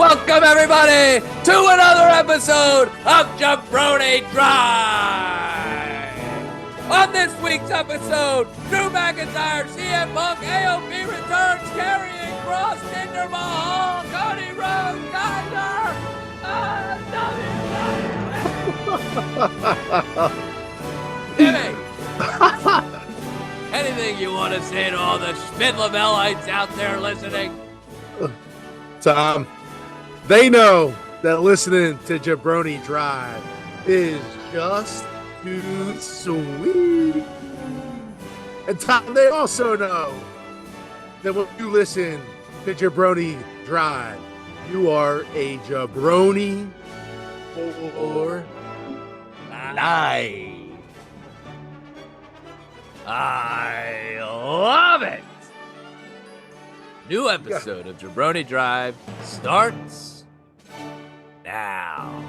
Welcome, everybody, to another episode of Jabroni Drive. On this week's episode, Drew McIntyre, CM Punk, AOP returns, Karrion Kross, Jinder, Mahal, Cody Rhodes, Jinder, Timmy, anything you want to say to all the Schmid-Lavelites out there listening? Tom, they know that listening to Jabroni Drive is just too sweet. And Tom, they also know that when you listen to Jabroni Drive, you are a jabroni for life. I love it. New episode of Jabroni Drive starts now.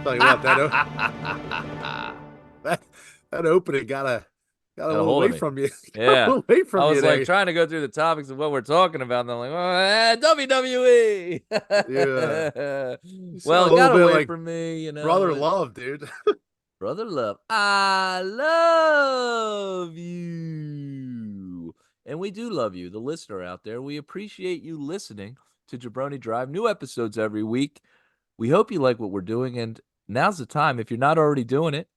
Tell you what, that opening got a little away from you. Yeah, away from I was you like there. trying to go through the topics of what we're talking about, and I'm like, WWE. Yeah. Well, it got away from me, you know. Brother love, dude. Brother love. I love you. And we do love you, the listener out there. We appreciate you listening to Jabroni Drive. New episodes every week. We hope you like what we're doing. And now's the time. If you're not already doing it,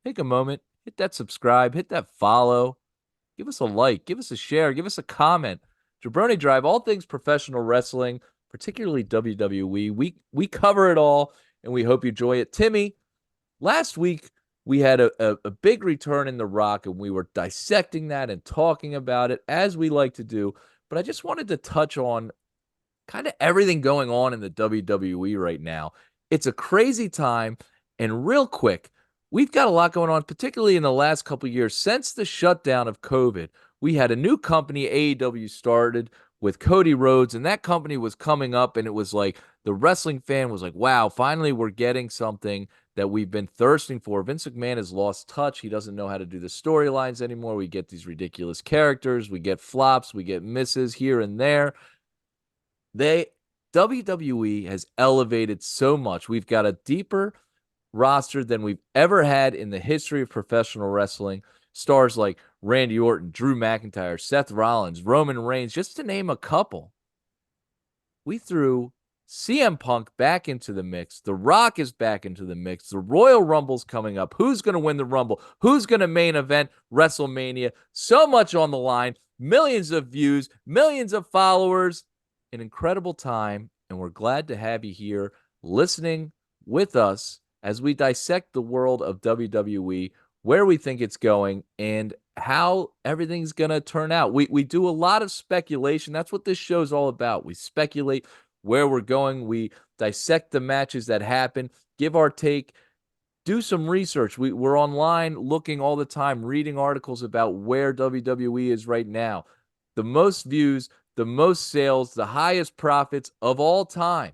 take a moment, hit that subscribe, hit that follow. Give us a like, give us a share, give us a comment. Jabroni Drive, all things professional wrestling, particularly WWE. We cover it all, and we hope you enjoy it. Timmy, last week, we had a big return in The Rock, and we were dissecting that and talking about it, as we like to do. But I just wanted to touch on kind of everything going on in the WWE right now. It's a crazy time, and real quick, we've got a lot going on, particularly in the last couple of years. Since the shutdown of COVID, we had a new company, AEW, started with Cody Rhodes, and that company was coming up, and it was like the wrestling fan was like, wow, finally we're getting something that we've been thirsting for. Vince McMahon has lost touch. He doesn't know how to do the storylines anymore. We get these ridiculous characters. We get flops. We get misses here and there. WWE has elevated so much. We've got a deeper roster than we've ever had in the history of professional wrestling. Stars like Randy Orton, Drew McIntyre, Seth Rollins, Roman Reigns, just to name a couple. We threw CM Punk back into the mix. The Rock is back into the mix. The Royal Rumble's coming up. Who's going to win the Rumble? Who's going to main event WrestleMania? So much on the line. Millions of views, millions of followers. An incredible time, and we're glad to have you here listening with us as we dissect the world of WWE, where we think it's going, and how everything's going to turn out. We do a lot of speculation. That's what this show's all about. We speculate where we're going. We dissect the matches that happen, give our take, do some research. We're online looking all the time, reading articles about where WWE is right now. The most views, the most sales, the highest profits of all time.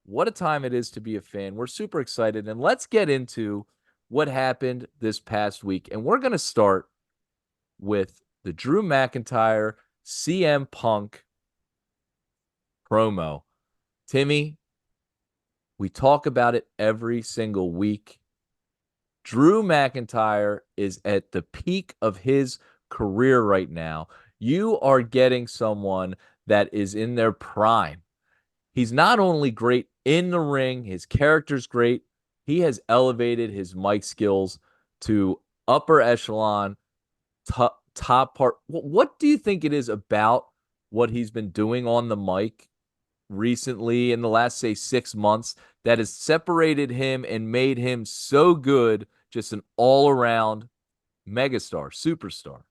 What a time it is to be a fan. We're super excited. And let's get into what happened this past week. And we're going to start with the Drew McIntyre CM Punk promo. Timmy, we talk about it every single week. Drew McIntyre is at the peak of his career right now. You are getting someone that is in their prime. He's not only great in the ring, his character's great. He has elevated his mic skills to upper echelon, top part. What do you think it is about what he's been doing on the mic recently in the last, say, 6 months that has separated him and made him so good, just an all-around megastar, superstar?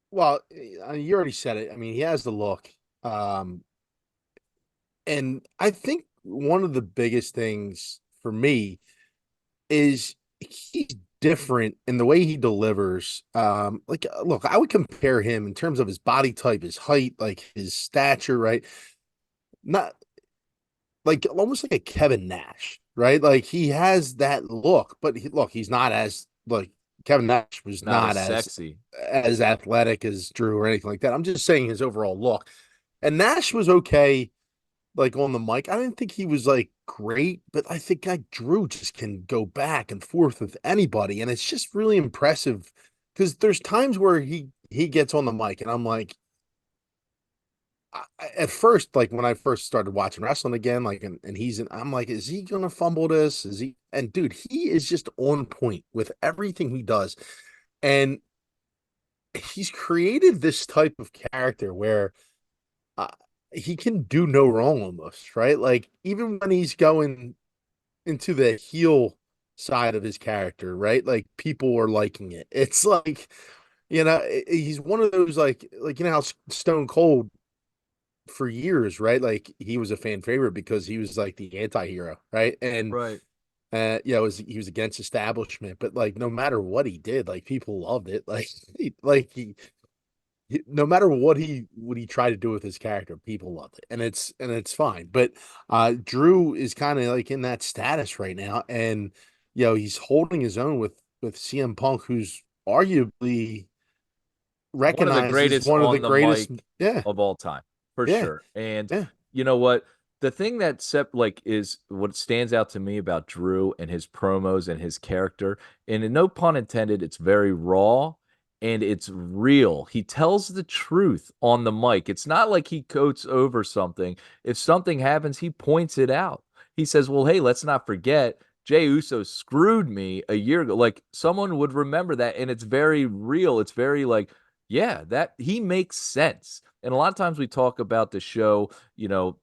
Well, you already said it. I mean, he has the look. And I think one of the biggest things for me is he's different in the way he delivers. Look, I would compare him in terms of his body type, his height, like his stature, right? Not like almost like a Kevin Nash, right? Like he has that look, but he's not as like Kevin Nash was not as sexy, as athletic as Drew or anything like that. I'm just saying his overall look. And Nash was okay like on the mic. I didn't think he was like great, but I think like Drew just can go back and forth with anybody, and it's just really impressive because there's times where he gets on the mic, and I'm like, at first, like when I first started watching wrestling again, like and I'm like, is he gonna fumble this? Is he? And dude, he is just on point with everything he does, and he's created this type of character where uh, he can do no wrong almost, right? Like even when he's going into the heel side of his character, right? Like people are liking it. It's like, he's one of those like how Stone Cold for years, right? Like he was a fan favorite because he was like the anti-hero, right? And Right. he was against establishment, but like no matter what he did, like people loved it. Like no matter what he tried to do with his character, people loved it, and it's fine. But Drew is kind of like in that status right now, and he's holding his own with CM Punk, who's arguably One of the recognized as greatest one of the on the greatest. mic Yeah, of all time, for yeah, sure. And yeah. you know what? The thing that like is what stands out to me about Drew and his promos and his character, and no pun intended, it's very raw and it's real. He tells the truth on the mic. It's not like he coats over something. If something happens, he points it out. He says, "Well, hey, let's not forget Jey Uso screwed me a year ago." Like someone would remember that, and it's very real. It's very like, yeah, that he makes sense. And a lot of times we talk about the show,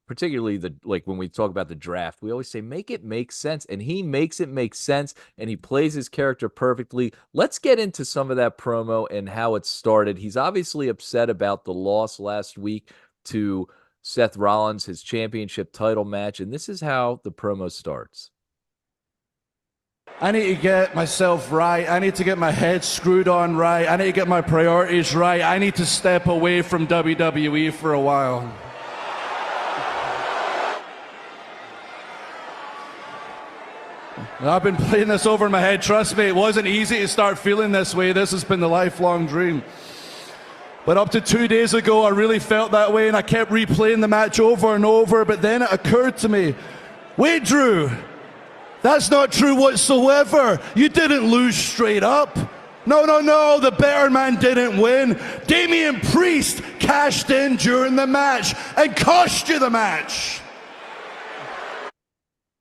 particularly the like when we talk about the draft, we always say make it make sense. And he makes it make sense and he plays his character perfectly. Let's get into some of that promo and how it started. He's obviously upset about the loss last week to Seth Rollins, his championship title match. And this is how the promo starts. I need to get myself right. I need to get my head screwed on right. I need to get my priorities right. I need to step away from WWE for a while. I've been playing this over in my head. Trust me, it wasn't easy to start feeling this way. This has been the lifelong dream. But up to 2 days ago, I really felt that way, and I kept replaying the match over and over. But then it occurred to me, wait, Drew, that's not true whatsoever. You didn't lose straight up. No, the better man didn't win. Damian Priest cashed in during the match and cost you the match.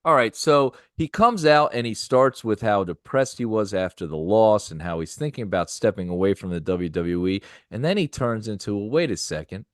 All right, so he comes out and he starts with how depressed he was after the loss and how he's thinking about stepping away from the WWE. And then he turns into, well, wait a second.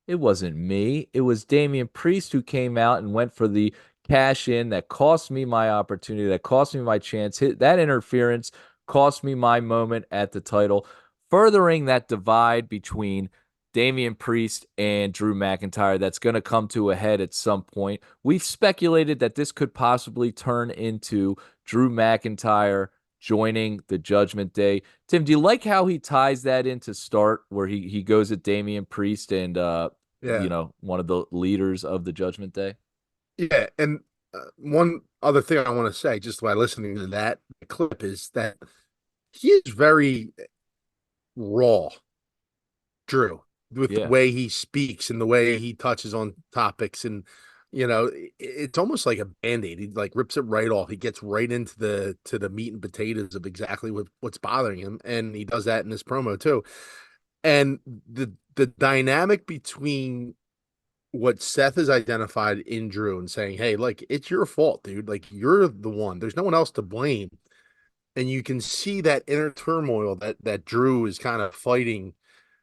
It wasn't me. It was Damian Priest who came out and went for the cash in that cost me my opportunity, that cost me my chance. That interference cost me my moment at the title, furthering that divide between Damian Priest and Drew McIntyre that's going to come to a head at some point. We've speculated that this could possibly turn into Drew McIntyre joining the Judgment Day. Tim, do you like how he ties that into start where he goes at Damian Priest and Yeah. one of the leaders of the Judgment Day? Yeah, and one other thing I want to say, just by listening to that clip, is that he is very raw, Drew, with the Yeah. way he speaks and the way he touches on topics, and it's almost like a band-aid. He like rips it right off. He gets right into the meat and potatoes of exactly what's bothering him, and he does that in this promo too. And the dynamic between what Seth has identified in Drew and saying, hey, like, it's your fault, dude. Like, you're the one. There's no one else to blame. And you can see that inner turmoil that Drew is kind of fighting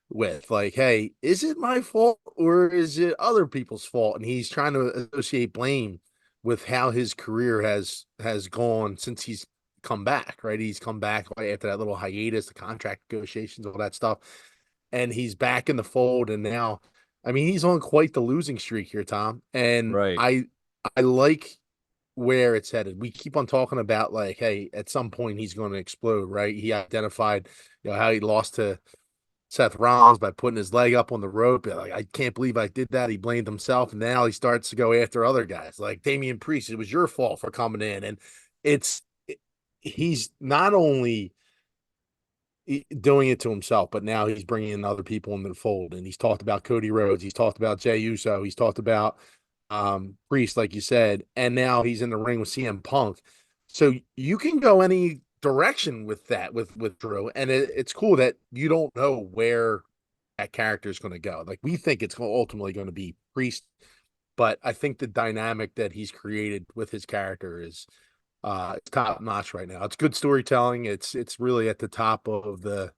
with. Like, hey, is it my fault or is it other people's fault? And he's trying to associate blame with how his career has gone since he's come back, right? He's come back right after that little hiatus, the contract negotiations, all that stuff. And he's back in the fold, and now I mean, he's on quite the losing streak here, Tom. And Right. I like where it's headed. We keep on talking about like, hey, at some point he's going to explode, right? He identified, how he lost to Seth Rollins by putting his leg up on the rope. Like, I can't believe I did that. He blamed himself, and now he starts to go after other guys like Damian Priest. It was your fault for coming in, and it's he's not only doing it to himself, but now he's bringing in other people into the fold. And he's talked about Cody Rhodes. He's talked about Jey Uso. He's talked about Priest, like you said, and now he's in the ring with CM Punk. So you can go any direction with that with Drew, and it's cool that you don't know where that character is going to go. Like we think it's ultimately going to be Priest, but I think the dynamic that he's created with his character is top notch right now. It's good storytelling. It's really at the top of the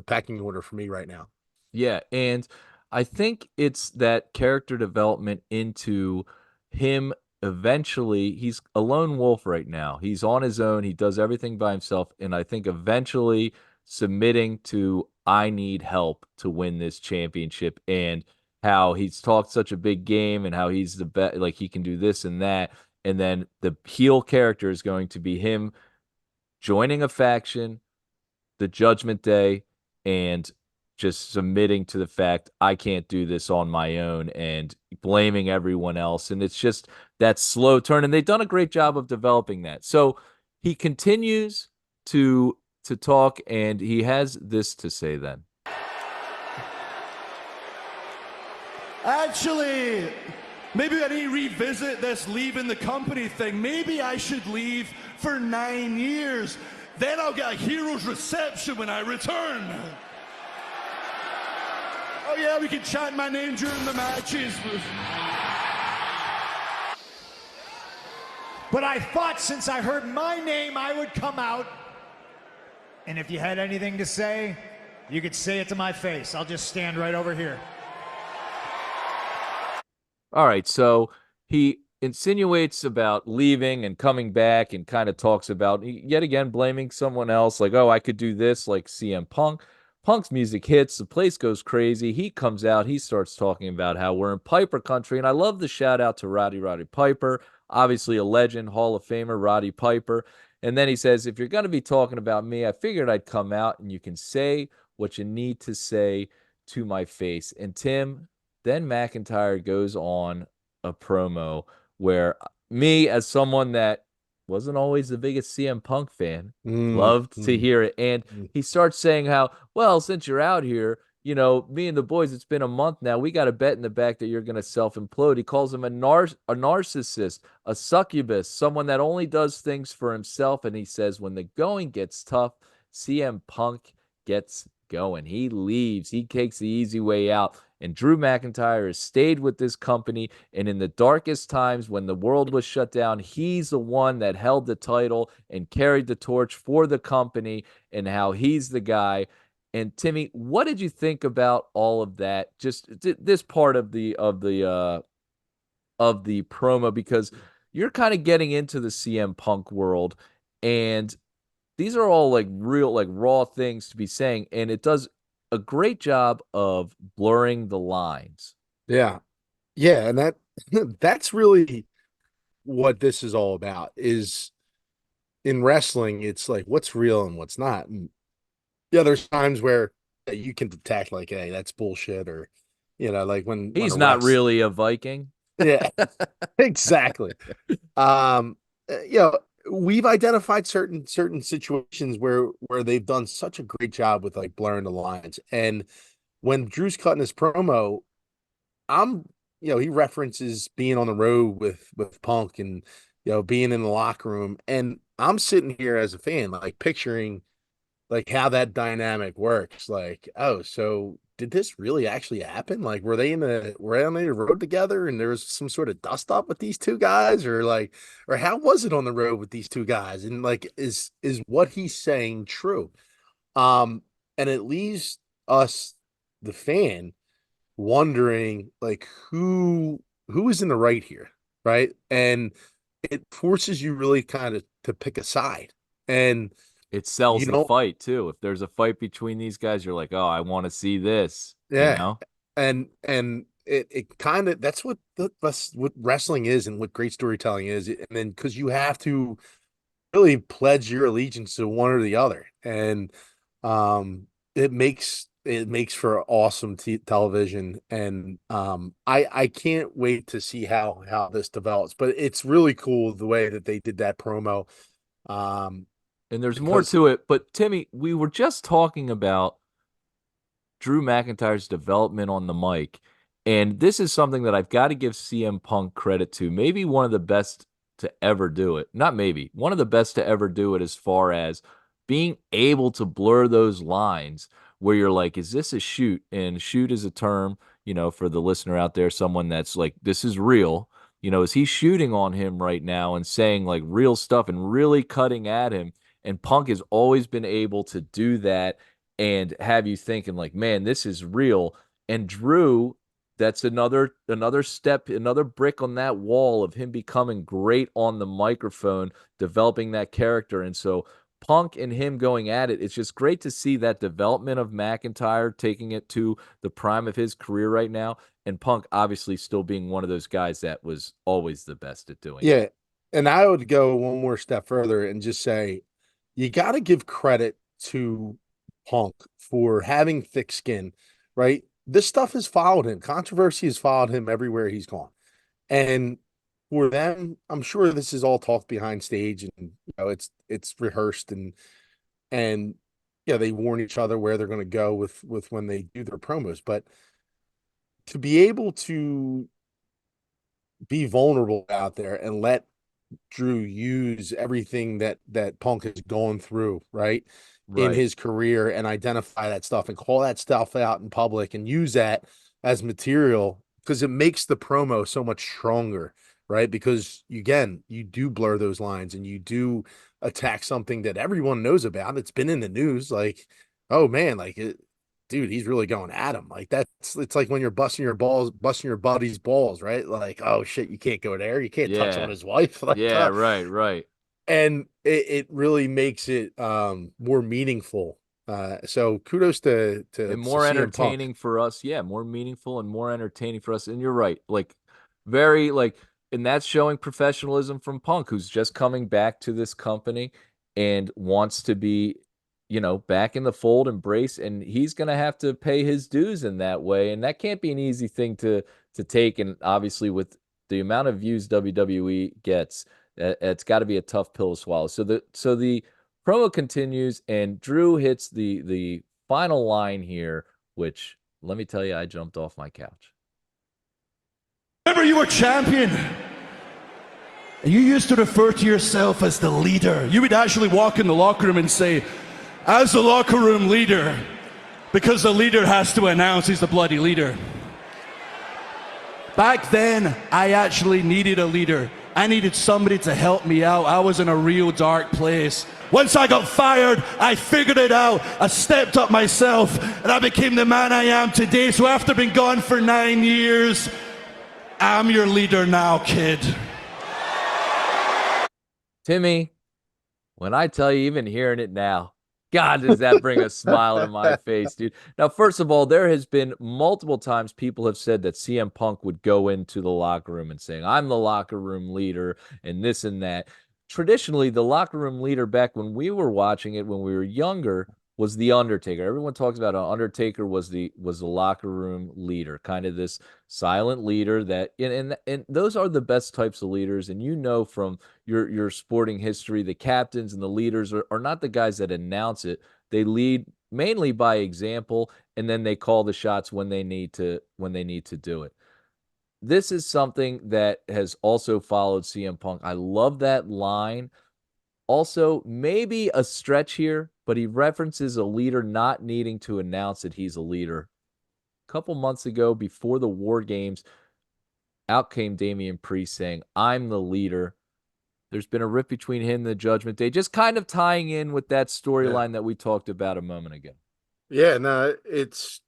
pecking order for me right now. Yeah, and I think it's that character development into him eventually. He's a lone wolf right now. He's on his own. He does everything by himself, and I think eventually submitting to I need help to win this championship, and how he's talked such a big game and how he's the best, like he can do this and that, and then the heel character is going to be him joining a faction, the Judgment Day, and just submitting to the fact I can't do this on my own and blaming everyone else. And it's just that slow turn. And they've done a great job of developing that. So he continues to talk, and he has this to say then. Actually, maybe I need to revisit this leaving the company thing. Maybe I should leave for 9 years. Then I'll get a hero's reception when I return. Oh yeah, we can chant my name during the matches. But I thought since I heard my name, I would come out. And if you had anything to say, you could say it to my face. I'll just stand right over here. All right, so he insinuates about leaving and coming back and kind of talks about, yet again, blaming someone else, like, oh, I could do this, like CM Punk. Punk's music hits, the place goes crazy. He comes out, he starts talking about how we're in Piper country, and I love the shout out to Roddy Piper, obviously a legend, Hall of Famer, Roddy Piper. And then he says, if you're going to be talking about me, I figured I'd come out and you can say what you need to say to my face. And Tim, then McIntyre goes on a promo where me, as someone that wasn't always the biggest CM Punk fan, loved to hear it. And he starts saying how, well, since you're out here, you know, me and the boys, it's been a month now. We got a bet in the back that you're going to self-implode. He calls him a narcissist, a succubus, someone that only does things for himself. And he says, when the going gets tough, CM Punk gets going. He leaves. He takes the easy way out. And Drew McIntyre has stayed with this company. And in the darkest times when the world was shut down, he's the one that held the title and carried the torch for the company, and how he's the guy. And Timmy, what did you think about all of that? Just this part of the promo, because you're kind of getting into the CM Punk world, and these are all like real, like raw things to be saying, and it does a great job of blurring the lines. Yeah. Yeah, and that's really what this is all about. Is in wrestling, it's like what's real and what's not. And yeah, there's times where you can detect like, hey, that's bullshit, or like when He's not really a Viking. Yeah, exactly. We've identified certain situations where they've done such a great job with like blurring the lines. And when Drew's cutting his promo, he references being on the road with Punk and being in the locker room, and I'm sitting here as a fan like picturing like how that dynamic works. Like, oh, so did this really actually happen? Like, were they on the road together and there was some sort of dust up with these two guys, or how was it on the road with these two guys? And like, is what he's saying true? And it leaves us, the fan, wondering like who is in the right here, right? And it forces you really kind of to pick a side, and it sells the fight too. If there's a fight between these guys, you're like, oh, I want to see this. Yeah. And it kind of, that's what what wrestling is and what great storytelling is. And then because you have to really pledge your allegiance to one or the other. And it makes for awesome television. And I can't wait to see how this develops. But it's really cool the way that they did that promo. And there's more to it. But Timmy, we were just talking about Drew McIntyre's development on the mic, And this is something that I've got to give CM Punk credit to. Maybe one of the best to ever do it. Not maybe, one of the best to ever do it as far as being able to blur those lines where you're like, is this a shoot? And shoot is a term, for the listener out there, someone that's like, this is real. Is he shooting on him right now and saying like real stuff and really cutting at him? And Punk has always been able to do that and have you thinking like, man, this is real. And Drew, that's another step, another brick on that wall of him becoming great on the microphone, developing that character. And so Punk and him going at it, it's just great to see that development of McIntyre taking it to the prime of his career right now. And Punk obviously still being one of those guys that was always the best at doing it. Yeah. And I would go one more step further and just say, you got to give credit to Punk for having thick skin, right? This stuff has followed him. Controversy has followed him everywhere he's gone. And for them, I'm sure this is all talked behind stage and it's rehearsed and they warn each other where they're going to go with when they do their promos. But to be able to be vulnerable out there and let Drew use everything that Punk has gone through, right, in his career and identify that stuff and call that stuff out in public and use that as material because it makes the promo so much stronger, right? Because again, you do blur those lines and you do attack something that everyone knows about. It's been in the news, like, oh man, like dude, he's really going at him. Like it's like when you're busting your buddy's balls, right? Like, oh shit, you can't go there. You can't touch on his wife. Like, right. And it really makes it more meaningful. So kudos to and more CM entertaining Punk. for us. Yeah, more meaningful and more entertaining for us. And you're right, like very like, and that's showing professionalism from Punk, who's just coming back to this company and wants to be, back in the fold, embrace, and he's going to have to pay his dues in that way. And that can't be an easy thing to take. And obviously, with the amount of views WWE gets, it's got to be a tough pill to swallow. So the promo continues, and Drew hits the final line here, which let me tell you, I jumped off my couch. Remember, you were champion. And you used to refer to yourself as the leader. You would actually walk in the locker room and say, as the locker room leader, because the leader has to announce he's the bloody leader. Back then, I actually needed a leader. I needed somebody to help me out. I was in a real dark place. Once I got fired, I figured it out. I stepped up myself, and I became the man I am today. So after being gone for 9 years, I'm your leader now, kid. Timmy, when I tell you, even hearing it now, God, does that bring a smile to my face, dude. Now, first of all, there has been multiple times people have said that CM Punk would go into the locker room and saying, I'm the locker room leader and this and that. Traditionally, the locker room leader back when we were watching it, when we were younger, was the Undertaker. Everyone talks about how Undertaker was the locker room leader, kind of this silent leader that, and those are the best types of leaders. And from your sporting history, the captains and the leaders are not the guys that announce it. They lead mainly by example, and then they call the shots when they need to do it. This is something that has also followed CM Punk. I love that line. Also, maybe a stretch here, but he references a leader not needing to announce that he's a leader. A couple months ago, before the War Games, out came Damian Priest saying, I'm the leader. There's been a rift between him and the Judgment Day, just kind of tying in with that storyline that we talked about a moment ago. Yeah, no, it's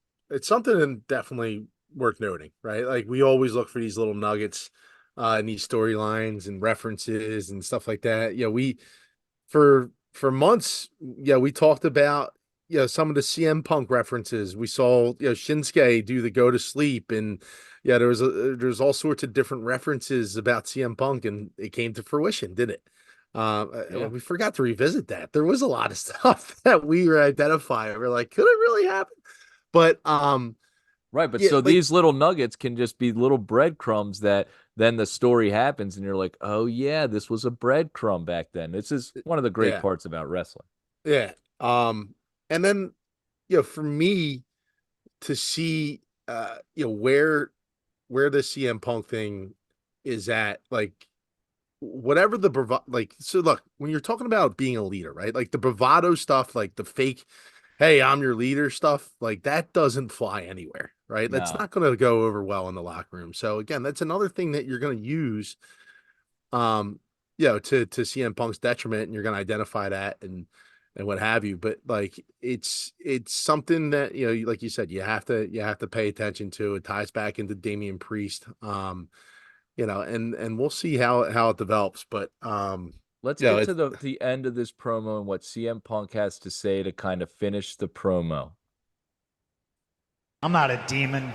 something definitely worth noting, right? Like we always look for these little nuggets in these storylines and references and stuff like that. We for months, we talked about some of the CM Punk references. We saw Shinsuke do the go to sleep, and there's all sorts of different references about CM Punk, and it came to fruition, didn't it? We forgot to revisit that. There was a lot of stuff that we were identifying. We're like, could it really happen? But right, but these little nuggets can just be little breadcrumbs that then the story happens and you're like, oh yeah, this was a breadcrumb back then. This is one of the great parts about wrestling. Yeah. And then for me to see where where the CM Punk thing is at, like whatever the bravado, like, so look, when you're talking about being a leader, right? Like the bravado stuff, like the fake, hey, I'm your leader stuff, like that doesn't fly anywhere, right? That's No. not going to go over well in the locker room. So again, that's another thing that you're going to use, um, to CM Punk's detriment, and you're going to identify that and what have you. But like, it's something that, like you said, you have to pay attention to. It ties back into Damian Priest. And we'll see how it develops. But Let's you know, get to it's the end of this promo and what CM Punk has to say to kind of finish the promo. I'm not a demon.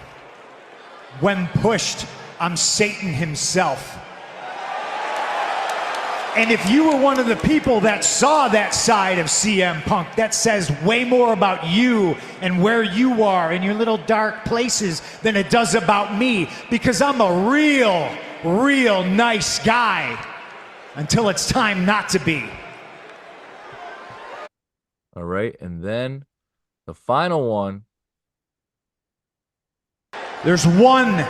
When pushed, I'm Satan himself. And if you were one of the people that saw that side of CM Punk, that says way more about you and where you are in your little dark places than it does about me, because I'm a real nice guy until it's time not to be. All right. And then the final one. There's one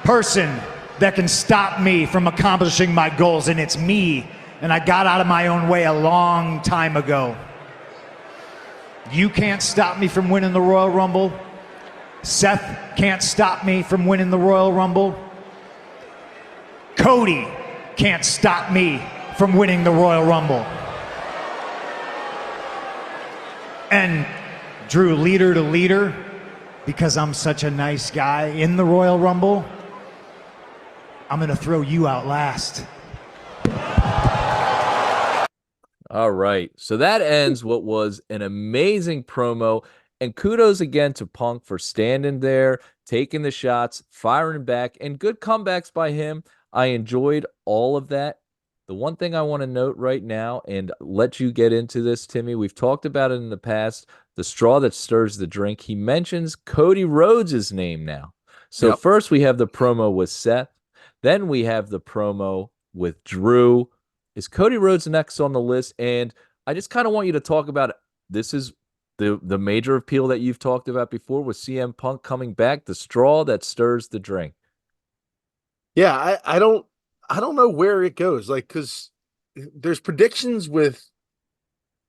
person that can stop me from accomplishing my goals, and it's me. And I got out of my own way a long time ago. You can't stop me from winning the Royal Rumble. Seth can't stop me from winning the Royal Rumble. Cody can't stop me from winning the Royal Rumble. And Drew, leader to leader, because I'm such a nice guy in the Royal Rumble, I'm going to throw you out last. All right. So that ends what was an amazing promo. And kudos again to Punk for standing there, taking the shots, firing back, and good comebacks by him. I enjoyed all of that. The one thing I want to note right now, and let you get into this, Timmy, we've talked about it in the past, the straw that stirs the drink. He mentions Cody Rhodes' name now. So Yep. first we have the promo with Seth. Then we have the promo with Drew. Is Cody Rhodes next on the list? And I just kind of want you to talk about, this is the major appeal that you've talked about before with CM Punk coming back, the straw that stirs the drink. Yeah, I don't know where it goes. Like, because there's predictions with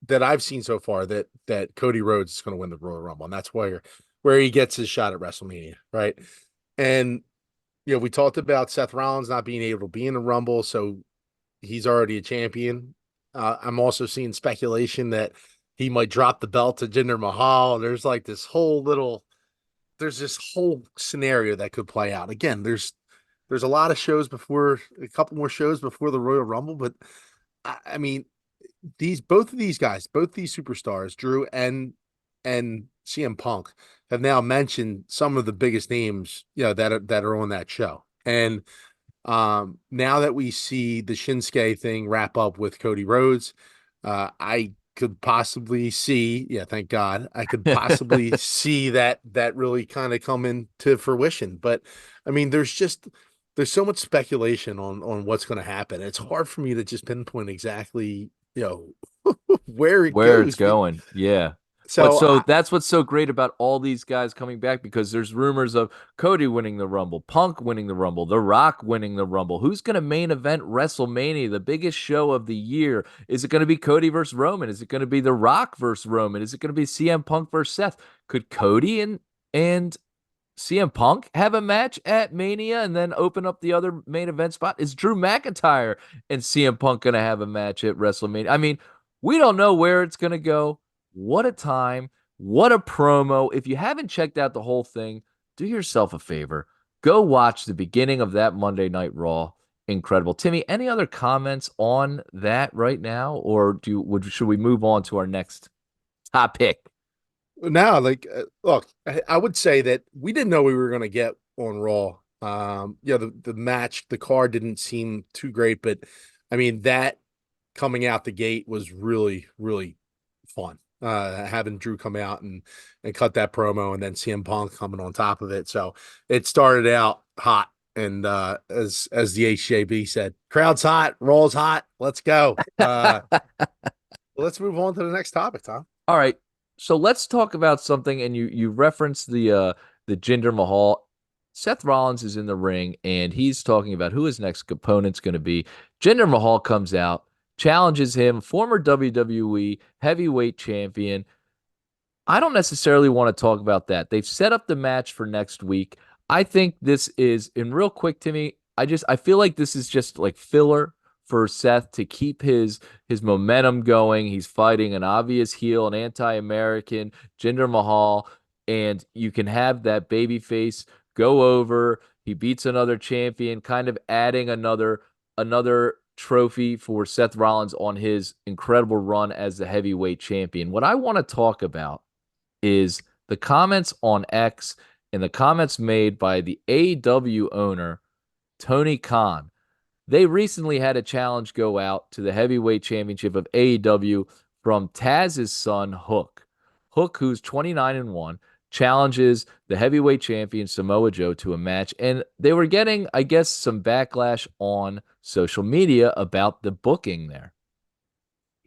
that I've seen so far that Cody Rhodes is going to win the Royal Rumble, and that's where he gets his shot at WrestleMania, right? And we talked about Seth Rollins not being able to be in the Rumble, so he's already a champion. I'm also seeing speculation that he might drop the belt to Jinder Mahal. There's this whole scenario that could play out. Again, there's a lot of shows a couple more shows before the Royal Rumble, but I mean, both of these guys, both these superstars, Drew and CM Punk, have now mentioned some of the biggest names, that are on that show. And now that we see the Shinsuke thing wrap up with Cody Rhodes, I could possibly see, thank God, I could possibly see that really kind of come into fruition. But I mean, there's so much speculation on what's going to happen. It's hard for me to just pinpoint exactly, where it Where goes. it's going. Yeah. So, That's what's so great about all these guys coming back, because there's rumors of Cody winning the Rumble, Punk winning the Rumble, The Rock winning the Rumble. Who's going to main event WrestleMania, the biggest show of the year? Is it going to be Cody versus Roman? Is it going to be The Rock versus Roman? Is it going to be CM Punk versus Seth? Could Cody and CM Punk have a match at Mania and then open up the other main event spot? Is Drew McIntyre and CM Punk going to have a match at WrestleMania? I mean, we don't know where it's going to go. What a time. What a promo. If you haven't checked out the whole thing, do yourself a favor. Go watch the beginning of that Monday Night Raw. Incredible. Timmy, any other comments on that right now? Or should we move on to our next topic? now, like, look, I would say that we didn't know we were going to get on Raw. The match, the card didn't seem too great, but I mean, that coming out the gate was really, really fun. Having Drew come out and cut that promo, and then CM Punk coming on top of it. So it started out hot. And as the HJB said, crowd's hot, Raw's hot. Let's go. Let's move on to the next topic, Tom. All right. So let's talk about something. And you referenced the Jinder Mahal. Seth Rollins is in the ring, and he's talking about who his next opponent's going to be. Jinder Mahal comes out, challenges him, former WWE heavyweight champion. I don't necessarily want to talk about that. They've set up the match for next week. I think this is, and real quick, Timmy, I feel like this is just like filler for Seth to keep his momentum going. He's fighting an obvious heel, an anti-American, Jinder Mahal, and you can have that baby face go over. He beats another champion, kind of adding another trophy for Seth Rollins on his incredible run as the heavyweight champion. What I want to talk about is the comments on X and the comments made by the AEW owner, Tony Khan. They recently had a challenge go out to the heavyweight championship of AEW from Taz's son, Hook. Hook, who's 29-1, challenges the heavyweight champion Samoa Joe to a match. And they were getting, I guess, some backlash on social media about the booking there.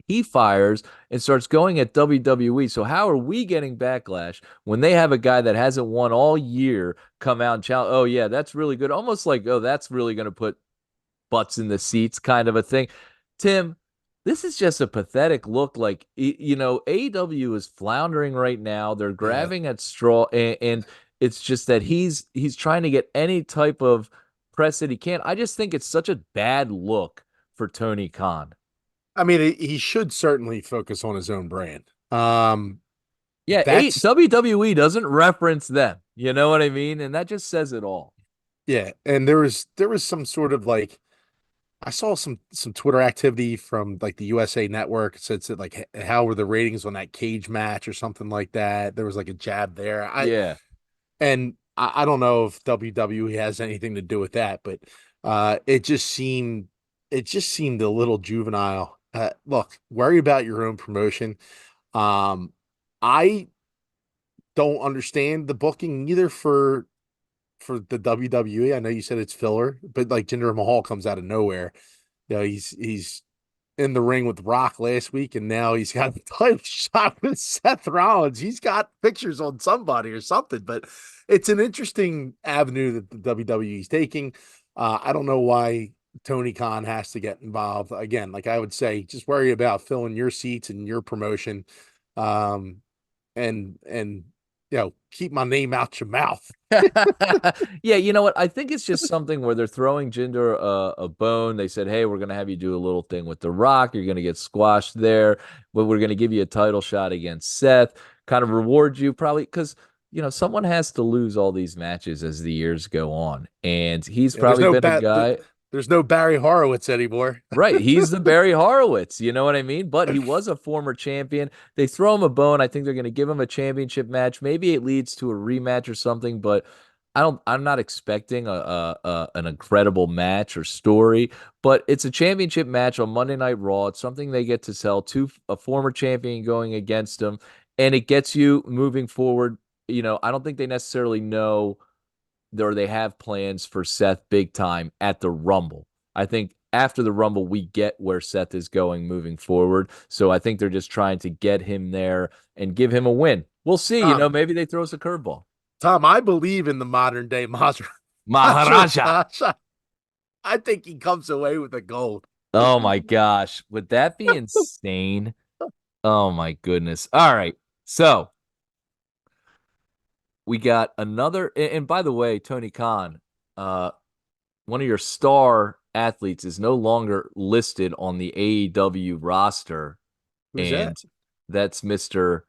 He fires and starts going at WWE. So how are we getting backlash when they have a guy that hasn't won all year come out and challenge? Oh, yeah, that's really good. Almost like, oh, that's really going to put butts in the seats kind of a thing. Tim, this is just a pathetic look. Like, AEW is floundering right now. They're grabbing at straw, and it's just that he's trying to get any type of press that he can. I just think it's such a bad look for Tony Khan. I mean, he should certainly focus on his own brand. Yeah, WWE doesn't reference them. You know what I mean? And that just says it all. Yeah, and there was some sort of like, I saw some Twitter activity from like the USA Network. It said like, how were the ratings on that cage match or something like that? There was like a jab there. Yeah. And I don't know if WWE has anything to do with that, but it just seemed a little juvenile. Look, worry about your own promotion. I don't understand the booking either for the WWE. I know you said it's filler, but like Jinder Mahal comes out of nowhere. He's in the ring with Rock last week, and now he's got a title shot with Seth Rollins. He's got pictures on somebody or something, but it's an interesting avenue that the WWE is taking. I don't know why Tony Khan has to get involved. Again, like I would say, just worry about filling your seats and your promotion, and keep my name out your mouth. Yeah, you know what? I think it's just something where they're throwing Jinder a bone. They said, hey, we're going to have you do a little thing with The Rock. You're going to get squashed there, but we're going to give you a title shot against Seth, kind of reward you probably because, someone has to lose all these matches as the years go on. And he's probably been a guy. There's no Barry Horowitz anymore. Right. He's the Barry Horowitz. You know what I mean? But he was a former champion. They throw him a bone. I think they're going to give him a championship match. Maybe it leads to a rematch or something, but I'm not expecting an incredible match or story, but it's a championship match on Monday Night Raw. It's something they get to sell to a former champion going against him, and it gets you moving forward. I don't think they necessarily know or they have plans for Seth big time at the Rumble. I think after the Rumble, we get where Seth is going moving forward. So I think they're just trying to get him there and give him a win. We'll see. Maybe they throw us a curveball. Tom, I believe in the modern day Maharaja. I think he comes away with the gold. Oh my gosh. Would that be insane? Oh my goodness. All right. So we got another, and by the way, Tony Khan, one of your star athletes is no longer listed on the AEW roster. Who's and that? That's Mr.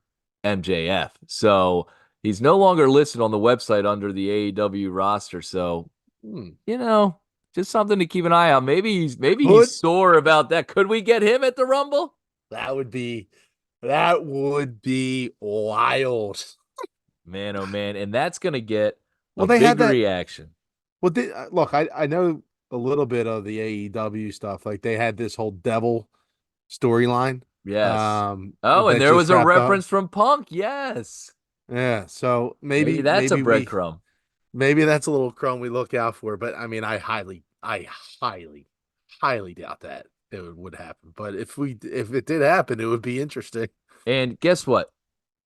MJF. So he's no longer listed on the website under the AEW roster. So, just something to keep an eye on. Maybe he's sore about that. Could we get him at the Rumble? That would be wild. Man, oh man. And that's going to get a big reaction. Well, look, I know a little bit of the AEW stuff. Like they had this whole devil storyline. Yes. And there was a reference from Punk. Yes. Yeah. So maybe that's a breadcrumb. Maybe that's a little crumb we look out for. But I mean, I highly doubt that it would happen. But if it did happen, it would be interesting. And guess what?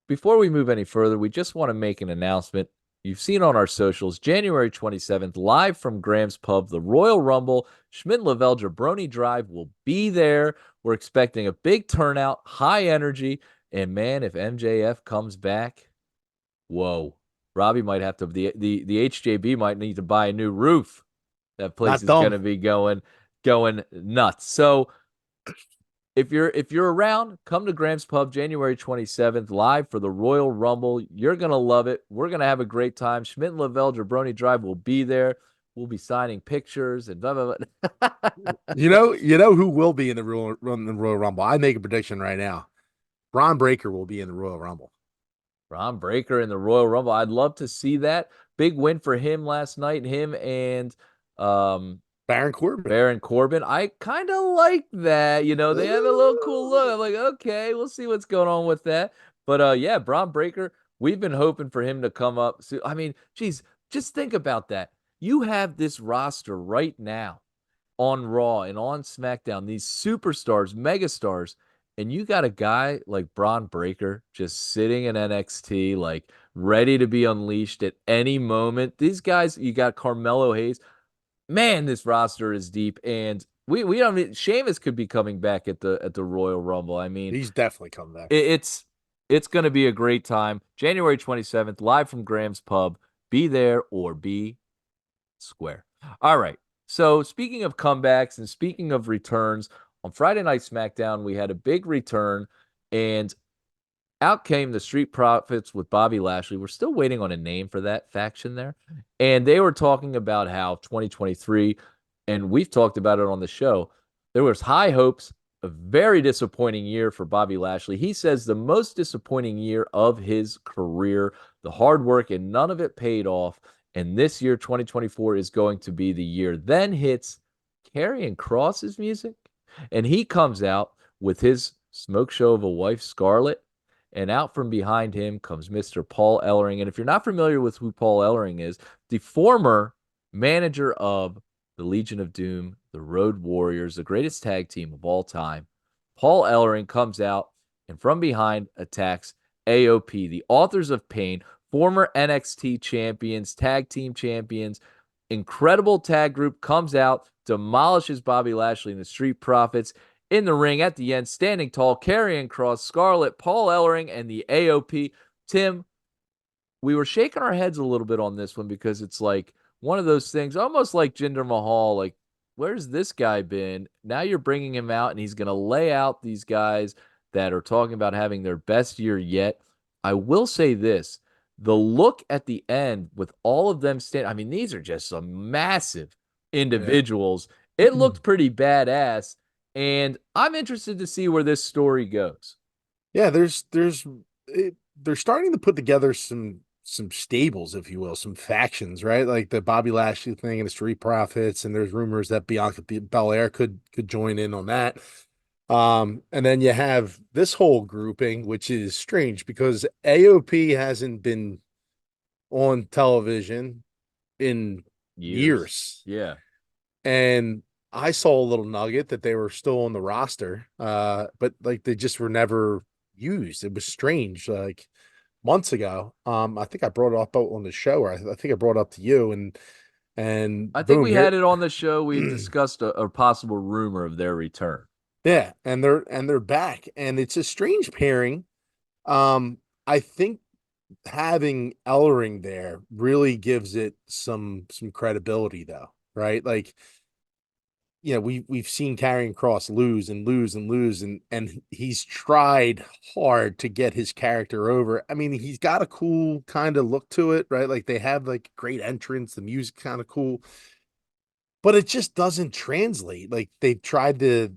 Before we move any further, we just want to make an announcement. you've seen on our socials, January 27th, live from Graham's Pub, the Royal Rumble, Schmidt-Lavelle Jabroni Drive will be there. We're expecting a big turnout, high energy, and man, if MJF comes back, whoa, Robbie might have to, the HJB might need to buy a new roof. That place Not is going to dumb. be going nuts. So if you're around, come to Graham's Pub January 27th, live for the Royal Rumble. You're gonna love it. We're gonna have a great time. Schmidt and Lavelle Jabroni Drive will be there. We'll be signing pictures and blah blah blah. You know who will be in the Royal Rumble? I make a prediction right now. Braun Breaker will be in the Royal Rumble. Ron Breaker in the Royal Rumble. I'd love to see that. Big win for him last night. Him and Baron Corbin. Baron Corbin. I kind of like that. They have a little cool look. I'm like, okay, we'll see what's going on with that. But yeah, Braun Breaker, we've been hoping for him to come up. So, I mean, geez, just think about that. You have this roster right now on Raw and on SmackDown, these superstars, megastars, and you got a guy like Braun Breaker just sitting in NXT, like ready to be unleashed at any moment. These guys, you got Carmelo Hayes. Man, this roster is deep, and we don't. Sheamus could be coming back at the Royal Rumble. I mean, He's definitely coming back. It's going to be a great time. January 27th, live from Graham's Pub. Be there or be square. All right. So speaking of comebacks and speaking of returns, on Friday Night SmackDown, we had a big return, and out came the Street Profits with Bobby Lashley. We're still waiting on a name for that faction there. And they were talking about how 2023, and we've talked about it on the show, there was high hopes, a very disappointing year for Bobby Lashley. He says the most disappointing year of his career, the hard work, and none of it paid off. And this year, 2024, is going to be the year. Then hits Karrion Kross's music, and he comes out with his smoke show of a wife, Scarlett, and out from behind him comes Mr. Paul Ellering. And if you're not familiar with who Paul Ellering is, the former manager of the Legion of Doom, the Road Warriors, the greatest tag team of all time, Paul Ellering comes out and from behind attacks AOP, the Authors of Pain, former NXT champions, tag team champions, incredible tag group, comes out, demolishes Bobby Lashley and the Street Profits. In the ring at the end, standing tall, Karrion Kross, Scarlett, Paul Ellering, and the AOP. Tim, we were shaking our heads a little bit on this one because it's like one of those things, almost like Jinder Mahal, like, where's this guy been? Now you're bringing him out, and he's going to lay out these guys that are talking about having their best year yet. I will say this. The look at the end with all of them standing, I mean, these are just some massive individuals. Yeah. It looked pretty badass. And I'm interested to see where this story goes. Yeah, they're starting to put together some stables, if you will, some factions, right? Like the Bobby Lashley thing and the Street Profits, and there's rumors that Bianca Belair could join in on that. And then you have this whole grouping, which is strange because AOP hasn't been on television in years. Yeah. And I saw a little nugget that they were still on the roster, but like they just were never used. It was strange. Like months ago, I think I brought it up on the show, or I think I brought it up to you, and I think we had it on the show. We discussed a possible rumor of their return. Yeah, and they're back, and it's a strange pairing. I think having Ellering there really gives it some credibility, though, right? Like, you know, we've seen Karrion Kross lose and lose and lose, and he's tried hard to get his character over. I mean, he's got a cool kind of look to it, right? Like they have like great entrance, the music kind of cool, but it just doesn't translate. Like they've tried I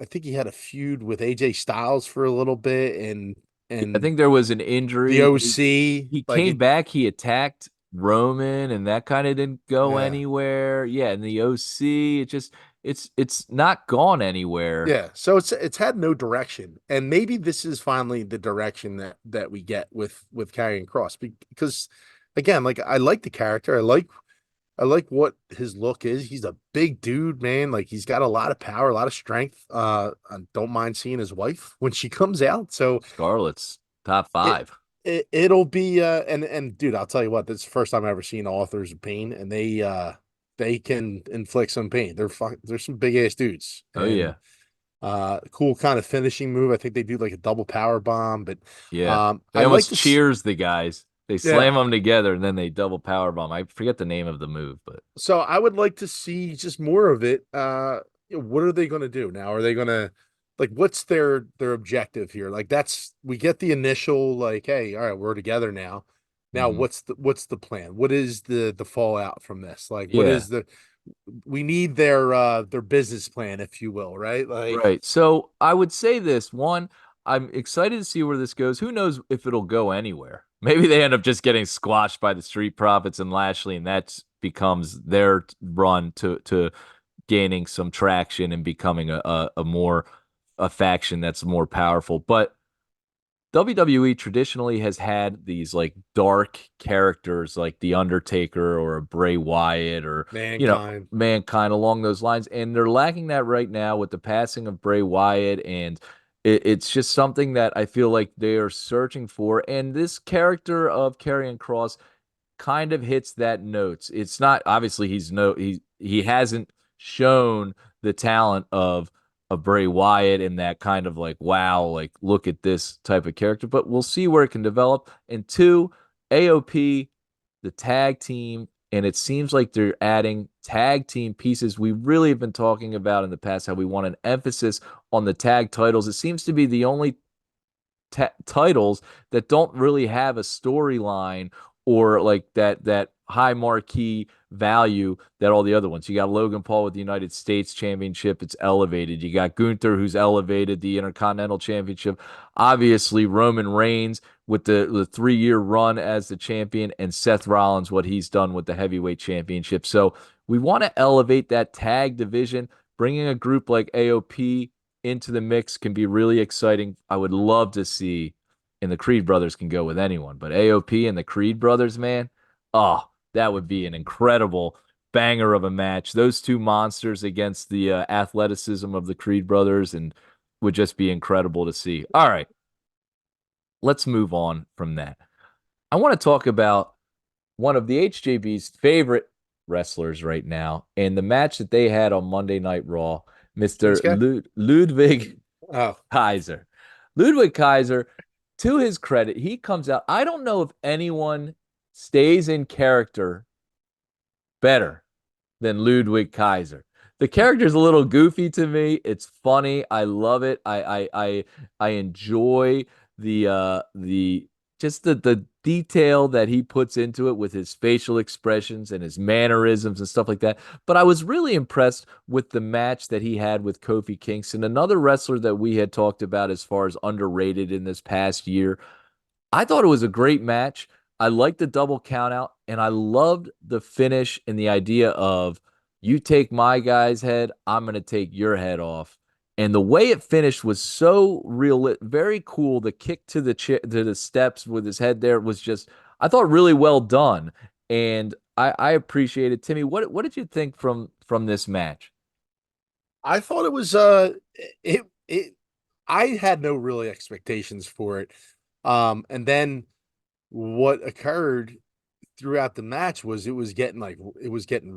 think he had a feud with AJ Styles for a little bit, and I think there was an injury. The OC, he came back, he attacked Roman, and that kind of didn't go anywhere. Yeah, and the OC, it's not gone anywhere. Yeah, so it's had no direction, and maybe this is finally the direction that we get with Karrion Kross, because again, like I like the character, I like what his look is. He's a big dude, man. Like he's got a lot of power, a lot of strength. I don't mind seeing his wife when she comes out. So Scarlett's top 5. It'll be and dude, I'll tell you what, this is the first time I've ever seen Authors of Pain, and they can inflict some pain. They're some big ass dudes. Oh And yeah. cool kind of finishing move. I think they do like a double power bomb, but Yeah. They I like almost to cheers the guys. They slam yeah. them together and then they double power bomb. I forget the name of the move, but So I would like to see just more of it. What are they going to do now? Are they going to like what's their objective here? Like that's we get the initial like, hey, all right, we're together now. Now mhm. what's the plan? What is the fallout from this? Like what Yeah. is the we need their business plan, if you will, right? Like Right. So I would say this one, I'm excited to see where this goes. Who knows if it'll go anywhere? Maybe they end up just getting squashed by the Street Profits and Lashley, and that becomes their run to gaining some traction and becoming a more a faction that's more powerful. But WWE traditionally has had these like dark characters like The Undertaker or a Bray Wyatt or, mankind. Mankind along those lines. And they're lacking that right now with the passing of Bray Wyatt. And it's just something that I feel like they are searching for. And this character of Karrion Kross kind of hits that notes. It's not obviously he hasn't shown the talent of a Bray Wyatt and that kind of like wow, like look at this type of character, but we'll see where it can develop. And two, AOP, the tag team, and it seems like they're adding tag team pieces we really have been talking about in the past, how we want an emphasis on the tag titles. It seems to be the only titles that don't really have a storyline or like that high marquee value that all the other ones. You got Logan Paul with the United States Championship, it's elevated. You got Gunther who's elevated the Intercontinental Championship. Obviously Roman Reigns with the 3-year run as the champion, and Seth Rollins what he's done with the heavyweight championship. So we want to elevate that tag division. Bringing a group like AOP into the mix can be really exciting. I would love to see, and the Creed brothers can go with anyone, but AOP and the Creed brothers, man, oh, that would be an incredible banger of a match. Those two monsters against the athleticism of the Creed brothers, and would just be incredible to see. All right, let's move on from that. I want to talk about one of the HJB's favorite wrestlers right now, and the match that they had on Monday Night Raw, This Mr. guy? Ludwig Oh, Kaiser. Ludwig Kaiser, to his credit, he comes out. I don't know if anyone stays in character better than Ludwig Kaiser. The character's a little goofy to me. It's funny. I love it. I enjoy the just the detail that he puts into it with his facial expressions and his mannerisms and stuff like that. But I was really impressed with the match that he had with Kofi Kingston, another wrestler that we had talked about as far as underrated in this past year. I thought it was a great match. I liked the double count out, and I loved the finish and the idea of you take my guy's head, I'm going to take your head off. And the way it finished was so real, very cool. The kick to the steps with his head there was just, I thought, really well done, and I appreciate it. Timmy, what did you think from this match? I thought it was it I had no really expectations for it. And then what occurred throughout the match was it was getting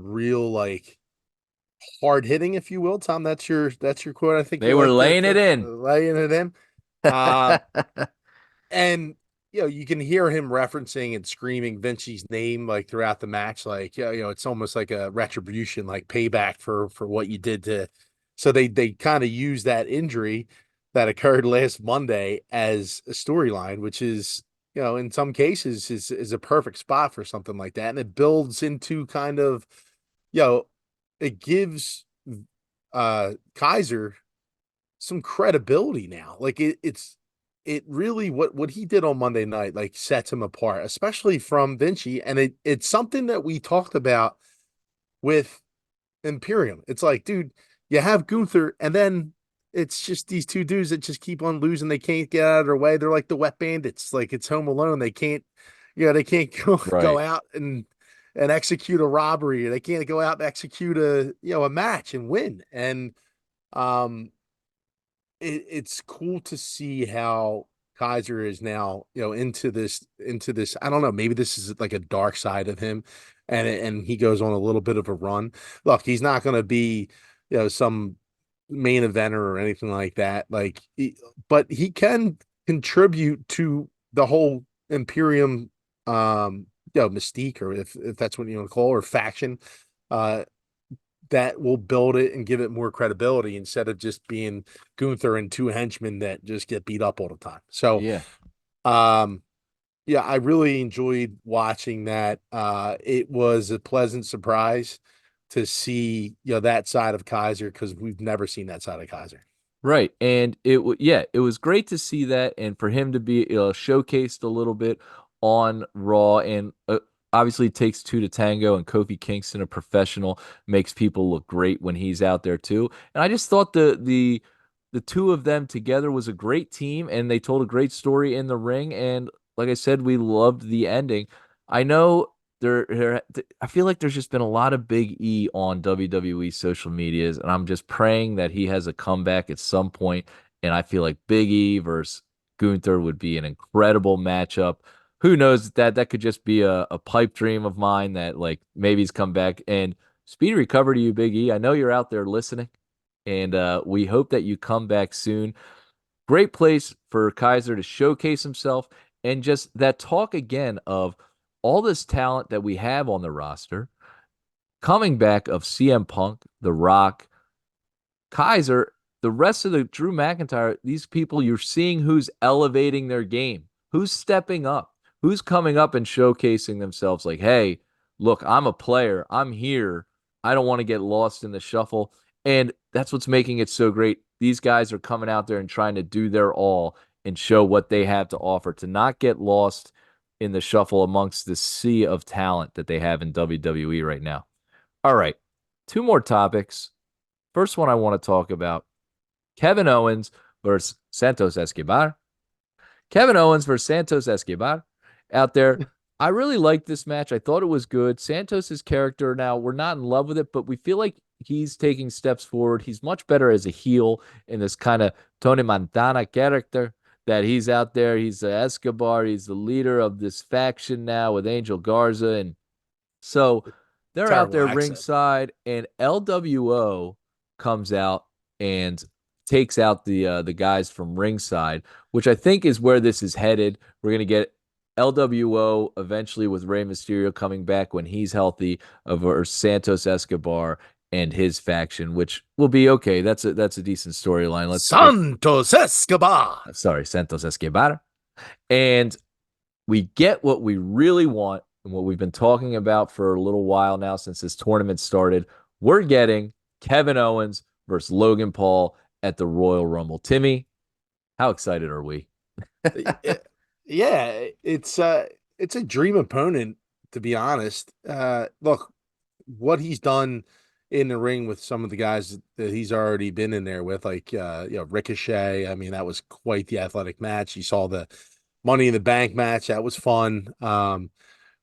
real like hard hitting, if you will. Tom, that's your quote. I think They you were like laying it to in. laying it in. And you can hear him referencing and screaming Vinci's name like throughout the match, like it's almost like a retribution, like payback for what you did to. So they kind of use that injury that occurred last Monday as a storyline, which is in some cases is a perfect spot for something like that, and it builds into kind of you know it gives Kaiser some credibility now. Like it really what he did on Monday night like sets him apart, especially from Vinci. And it's something that we talked about with Imperium. It's like, dude, you have Gunther, and then it's just these two dudes that just keep on losing. They can't get out of their way. They're like the wet bandits. Like it's Home Alone. They can't, they can't go Right. out and execute a robbery. They can't go out and execute a match and win. And um it's cool to see how Kaiser is now, into this, I don't know, maybe this is like a dark side of him, and he goes on a little bit of a run. Look, he's not going to be, some main eventer or anything like that. But he can contribute to the whole Imperium, mystique, or if that's what you want to call it, or faction, uh, that will build it and give it more credibility instead of just being Gunther and two henchmen that just get beat up all the time. So, Yeah. Yeah, I really enjoyed watching that. It was a pleasant surprise to see, that side of Kaiser, because we've never seen that side of Kaiser. Right. And it was great to see that and for him to be showcased a little bit on Raw. And obviously it takes two to tango, and Kofi Kingston, a professional, makes people look great when he's out there too. And I just thought the two of them together was a great team, and they told a great story in the ring. And like I said, we loved the ending. I know I feel like there's just been a lot of Big E on WWE social medias, and I'm just praying that he has a comeback at some point. And I feel like Big E versus Gunther would be an incredible matchup. Who knows, that could just be a pipe dream of mine, that like maybe he's come back. And speedy recovery to you, Big E. I know you're out there listening, and we hope that you come back soon. Great place for Kaiser to showcase himself, and just that talk again of all this talent that we have on the roster, coming back of CM Punk, The Rock, Kaiser, the rest of the Drew McIntyre, these people, you're seeing who's elevating their game, who's stepping up, who's coming up and showcasing themselves like, hey, look, I'm a player. I'm here. I don't want to get lost in the shuffle. And that's what's making it so great. These guys are coming out there and trying to do their all and show what they have to offer, to not get lost in the shuffle amongst the sea of talent that they have in WWE right now. All right, two more topics. First one I want to talk about, Kevin Owens versus Santos Escobar. Kevin Owens versus Santos Escobar out there. I really liked this match. I thought it was good. Santos's character, now we're not in love with it, but we feel like he's taking steps forward. He's much better as a heel in this kind of Tony Montana character that he's out there. He's the Escobar. He's the leader of this faction now with Angel Garza. And so they're out Terrible there accent. ringside, and LWO comes out and takes out the guys from ringside, which I think is where this is headed. We're gonna get LWO eventually with Rey Mysterio coming back when he's healthy, over Santos Escobar and his faction, which will be okay. That's a decent storyline. Santos Escobar. Sorry, Santos Escobar. And we get what we really want and what we've been talking about for a little while now since this tournament started. We're getting Kevin Owens versus Logan Paul at the Royal Rumble. Timmy, how excited are we? Yeah, it's a dream opponent, to be honest. Look, what he's done in the ring with some of the guys that he's already been in there with, like Ricochet. I mean, that was quite the athletic match. You saw the Money in the Bank match, that was fun.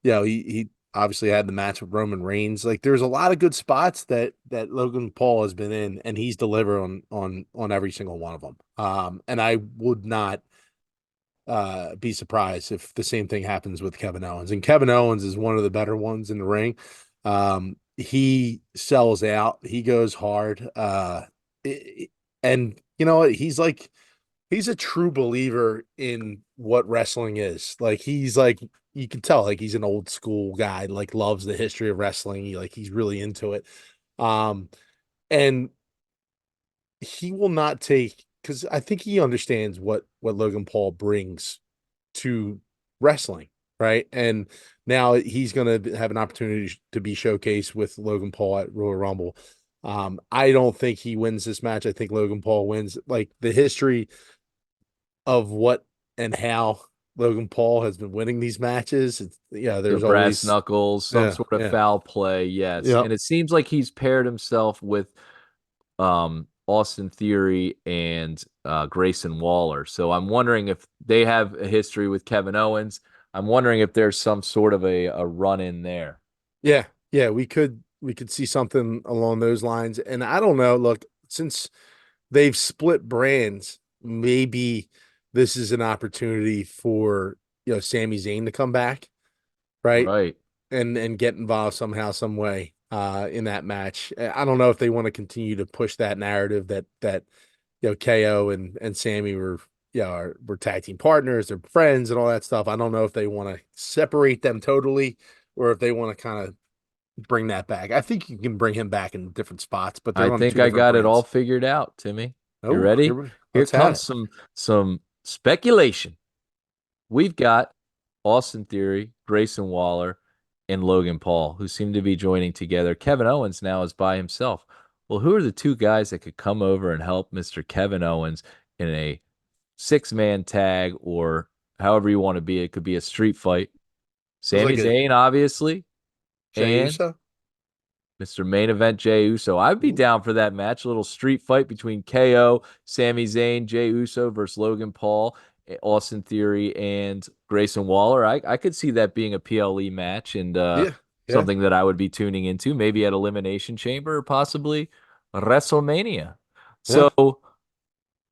He obviously had the match with Roman Reigns. Like, there's a lot of good spots that Logan Paul has been in, and he's delivered on every single one of them. And I would not be surprised if the same thing happens with Kevin Owens. And Kevin Owens is one of the better ones in the ring. He sells out. He goes hard. And you know what? He's a true believer in what wrestling is. Like, he's like, you can tell, like, he's an old school guy, like, loves the history of wrestling. He's really into it. And he will not take, because I think he understands what Logan Paul brings to wrestling, right? And now he's going to have an opportunity to be showcased with Logan Paul at Royal Rumble. I don't think he wins this match. I think Logan Paul wins. Like, the history of what and how Logan Paul has been winning these matches, The there's brass always knuckles, some sort of foul play, yes. yeah. And it seems like he's paired himself with Austin Theory and Grayson Waller. So I'm wondering if they have a history with Kevin Owens. I'm wondering if there's some sort of a run in there. Yeah, we could see something along those lines. And I don't know, look, since they've split brands, maybe this is an opportunity for Sami Zayn to come back, right? Right. And get involved somehow, some way in that match. I don't know if they want to continue to push that narrative that KO and Sammy were tag team partners, they're friends and all that stuff. I don't know if they want to separate them totally or if they want to kind of bring that back. I think you can bring him back in different spots, but I they're on think two I different got it all brands. figured out, Timmy. You Oh, ready? Here let's have comes it. some speculation. We've got Austin Theory, Grayson Waller, and Logan Paul, who seem to be joining together. Kevin Owens now is by himself. Well, who are the two guys that could come over and help Mr. Kevin Owens in a six-man tag or however you want to be? It could be a street fight. It's Sami like a Zayn, obviously, Jey and Uso. Mr. Main Event Jey Uso. I'd be Ooh. down for that match. A little street fight between KO, Sami Zayn, Jey Uso versus Logan Paul, Austin Theory, and Grayson Waller. I could see that being a PLE match and Yeah, yeah, something that I would be tuning into, maybe at Elimination Chamber or possibly WrestleMania. yeah. So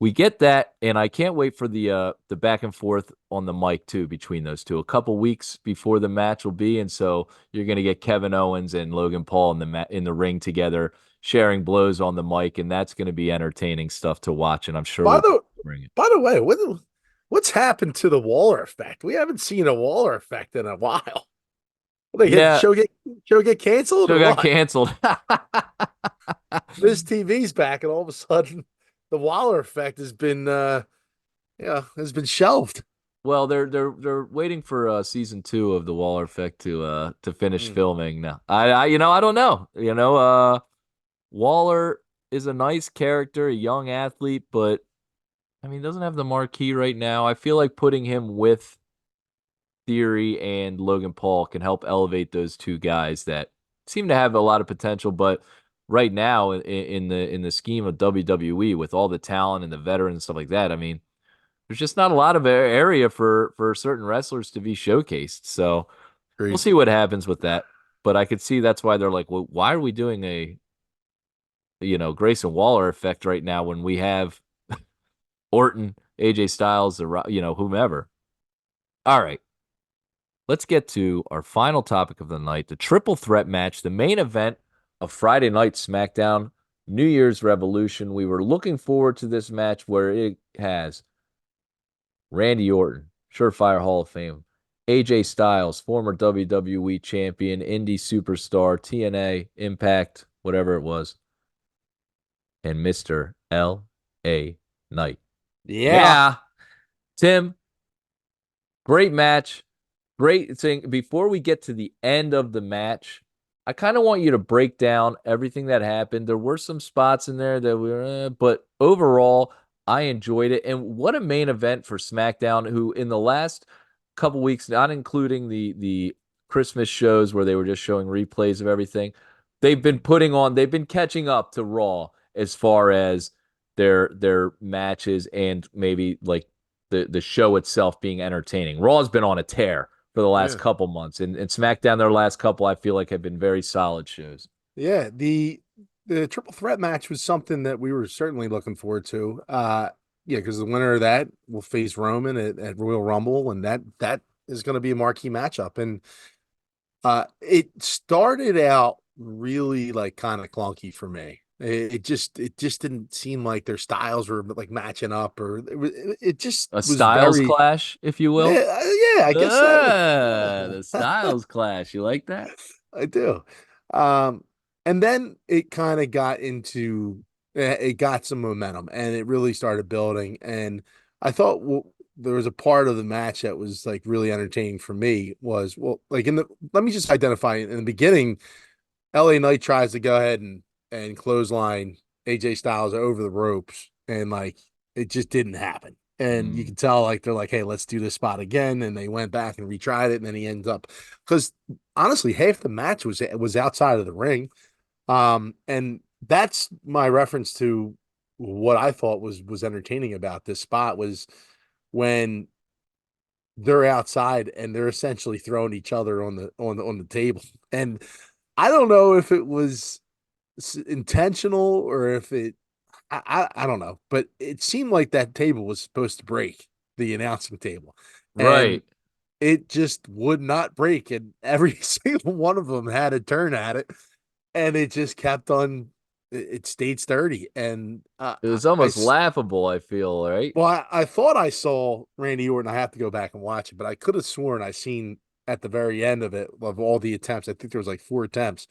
we get that, and I can't wait for the back and forth on the mic too between those two. A couple weeks before the match will be, and so you're going to get Kevin Owens and Logan Paul in the ring together, sharing blows on the mic, and that's going to be entertaining stuff to watch. And I'm sure By we'll the bring it. by the way, what's happened to the Waller effect? We haven't seen a Waller effect in a while. They get Yeah, show get canceled show or got what? canceled. This TV's back, and all of a sudden, the Waller effect has been shelved. Well, they're waiting for season 2 of the Waller Effect to finish Mm, filming now. I don't know. Waller is a nice character, a young athlete, but I mean, doesn't have the marquee right now. I feel like putting him with Theory and Logan Paul can help elevate those two guys that seem to have a lot of potential, but right now in the scheme of WWE with all the talent and the veterans and stuff like that, I mean, there's just not a lot of area for certain wrestlers to be showcased. So we'll agreed. see what happens with that. But I could see that's why they're like, well, why are we doing a Grayson Waller effect right now when we have Orton, AJ Styles, whomever. All right. Let's get to our final topic of the night, the triple threat match, the main event of Friday Night SmackDown, New Year's Revolution. We were looking forward to this match where it has Randy Orton, Surefire Hall of Fame, AJ Styles, former WWE champion, indie superstar, TNA, Impact, whatever it was, and Mr. L.A. Knight. Yeah. Yeah, Tim, great match. Great thing. Before we get to the end of the match, I kind of want you to break down everything that happened. There were some spots in there that were, but overall, I enjoyed it. And what a main event for SmackDown, who in the last couple weeks, not including the Christmas shows where they were just showing replays of everything, they've been catching up to Raw as far as their matches and maybe like the show itself being entertaining. Raw's been on a tear for the last Yeah. couple months. And SmackDown, their last couple, I feel like have been very solid shows. Yeah. The triple threat match was something that we were certainly looking forward to. Yeah, because the winner of that will face Roman at Royal Rumble, and that is going to be a marquee matchup. And it started out really like kind of clunky for me. It just didn't seem like their styles were like matching up, or it just A was Styles very clash, if you will. yeah, I guess so. The Styles clash. You like that? I do. Um, and then it kind of got into it got some momentum and it really started building. And I thought there was a part of the match that was like really entertaining for me was like let me just identify in the beginning, LA Knight tries to go ahead and clothesline AJ Styles over the ropes, and like it just didn't happen. And you can tell like they're like, hey, let's do this spot again. And they went back and retried it, and then he ends up because honestly, half the match was outside of the ring. And that's my reference to what I thought was entertaining about this spot was when they're outside and they're essentially throwing each other on the table. And I don't know if it was intentional or if I don't know, but it seemed like that table was supposed to break. the announcing table. And Right. it just would not break. And every single one of them had a turn at it. And it just kept on, it stayed sturdy. And It was almost laughable, I feel, right? well, I thought I saw Randy Orton. I have to go back and watch it, but I could have sworn I seen at the very end of it, of all the attempts, I think there was like 4 attempts,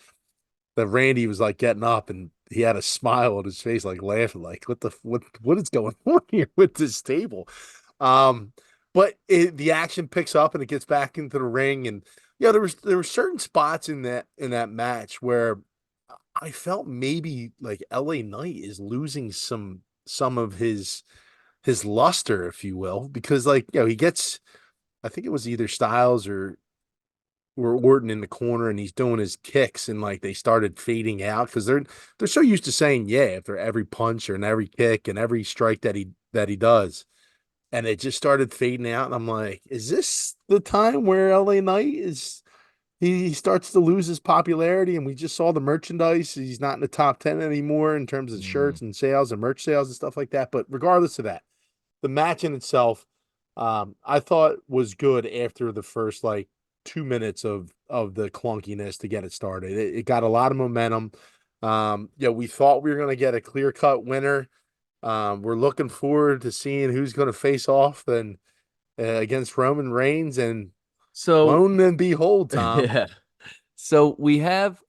that Randy was like getting up and he had a smile on his face, like laughing, like what is going on here with this table? Um, but the action picks up and it gets back into the ring, and yeah, there were certain spots in that match where I felt maybe like LA Knight is losing some of his luster, if you will, because like he gets, I think it was either Styles or Orton in the corner, and he's doing his kicks, and like they started fading out because they're so used to saying yeah after every punch or in every kick and every strike that he does, and it just started fading out, and I'm like, is this the time where LA Knight is? He starts to lose his popularity, and we just saw the merchandise. He's not in the top 10 anymore in terms of Mm. shirts and sales and merch sales and stuff like that. But regardless of that, the match in itself, I thought was good after the first like 2 minutes of the clunkiness to get it started. It got a lot of momentum. We thought we were going to get a clear cut winner. We're looking forward to seeing who's going to face off and against Roman Reigns, and So, lo and behold, Tom. yeah. So we have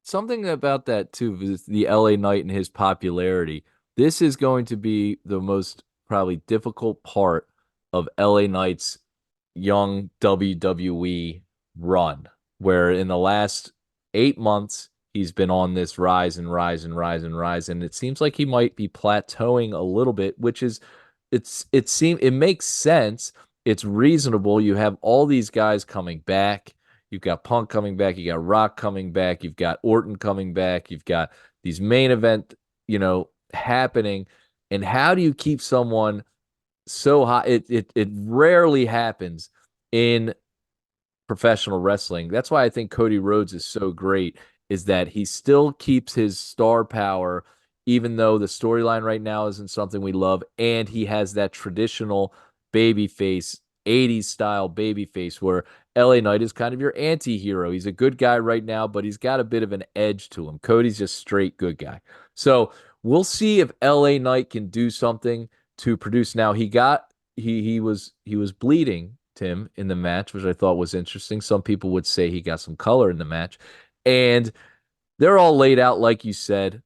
something about that too, is the LA Knight and his popularity. This is going to be the most probably difficult part of LA Knight's young WWE run, where in the last 8 months, he's been on this rise and rise and rise and rise. And it seems like he might be plateauing a little bit, which is it makes sense. It's reasonable. You have all these guys coming back. You've got Punk coming back, you got Rock coming back, you've got Orton coming back, you've got these main event, happening. And how do you keep someone so high? It rarely happens in professional wrestling. That's why I think Cody Rhodes is so great, is that he still keeps his star power, even though the storyline right now isn't something we love, and he has that traditional baby face, 80s style baby face, where LA Knight is kind of your anti-hero. He's a good guy right now, but he's got a bit of an edge to him. Cody's just straight good guy. So we'll see if LA Knight can do something to produce. Now he was bleeding, Tim, in the match, which I thought was interesting. Some people would say he got some color in the match. And they're all laid out, like you said,